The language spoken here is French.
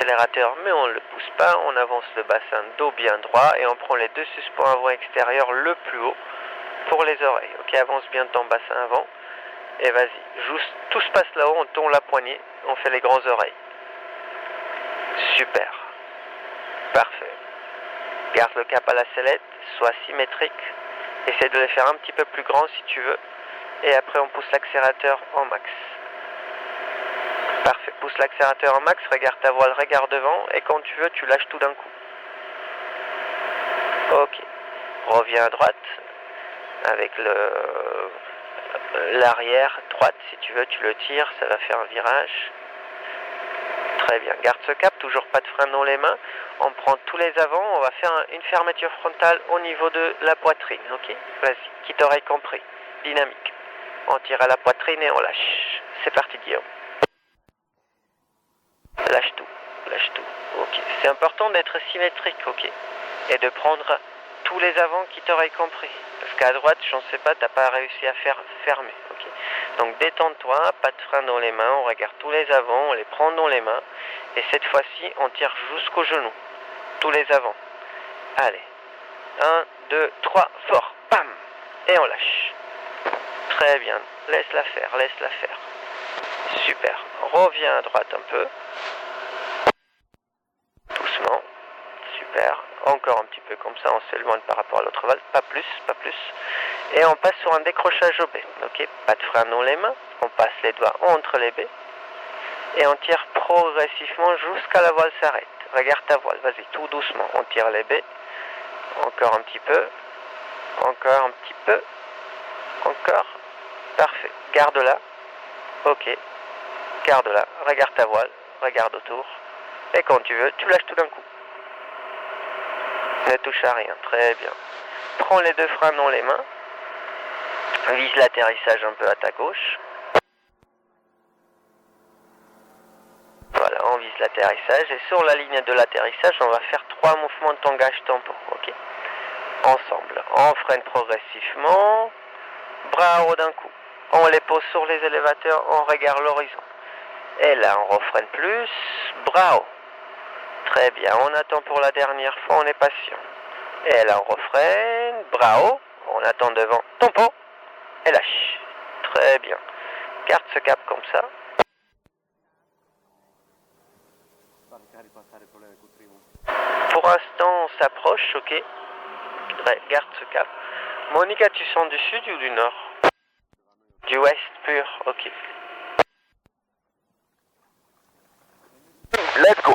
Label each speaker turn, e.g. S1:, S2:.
S1: l'accélérateur, mais on ne le pousse pas. On avance le bassin dos bien droit et on prend les deux suspens avant extérieur le plus haut pour les oreilles. Ok, avance bien ton bassin avant. Et vas-y, juste, tout se passe là-haut, on tourne la poignée, on fait les grandes oreilles. Super. Parfait. Garde le cap à la sellette, sois symétrique. Essaie de les faire un petit peu plus grands si tu veux. Et après on pousse l'accélérateur en max. Parfait, pousse l'accélérateur en max, regarde ta voile, regarde devant. Et quand tu veux, tu lâches tout d'un coup. Ok. Reviens à droite. Avec l'arrière, droite si tu veux, tu le tires, ça va faire un virage. Très bien, garde ce cap, toujours pas de frein dans les mains. On prend tous les avants, on va faire une fermeture frontale au niveau de la poitrine, ok? Vas-y, qui t'aurait compris. Dynamique. On tire à la poitrine et on lâche. C'est parti Guillaume. Lâche tout, lâche tout. Ok, c'est important d'être symétrique, ok? Et de prendre tous les avants qui t'auraient compris. Parce qu'à droite, je ne sais pas, t'as pas réussi à faire fermer, ok? Donc détends-toi, pas de frein dans les mains, on regarde tous les avants, on les prend dans les mains. Et cette fois-ci, on tire jusqu'au genou. Tous les avants. Allez. 1, 2, 3, fort. Bam! Et on lâche. Très bien. Laisse-la faire, laisse-la faire. Super. Reviens à droite un peu. Doucement. Super. Encore un petit peu comme ça, on s'éloigne par rapport à l'autre valve. Pas plus, pas plus. Et on passe sur un décrochage au B. Ok? Pas de frein dans les mains. On passe les doigts entre les baies. Et on tire progressivement jusqu'à la voile s'arrête. Regarde ta voile, vas-y, tout doucement. On tire les baies. Encore un petit peu. Encore un petit peu. Encore. Parfait. Garde-la. Ok. Garde-la. Regarde ta voile. Regarde autour. Et quand tu veux, tu lâches tout d'un coup. Ne touche à rien. Très bien. Prends les deux freins dans les mains. Vise l'atterrissage un peu à ta gauche. Voilà, on vise l'atterrissage. Et sur la ligne de l'atterrissage, on va faire 3 mouvements de tangage tempo. Ok. Ensemble. On freine progressivement. Bras haut d'un coup. On les pose sur les élévateurs, on regarde l'horizon. Et là, on refreine plus. Bras haut. Très bien, on attend pour la dernière fois, on est patient. Et là, on refreine. Bras haut. On attend devant. Tampon. Et lâche. Très bien. Garde ce cap comme ça. Pour l'instant, on s'approche, ok? Ouais, garde ce cap. Monica, tu sens du sud ou du nord? Du ouest pur, ok.
S2: Let's go.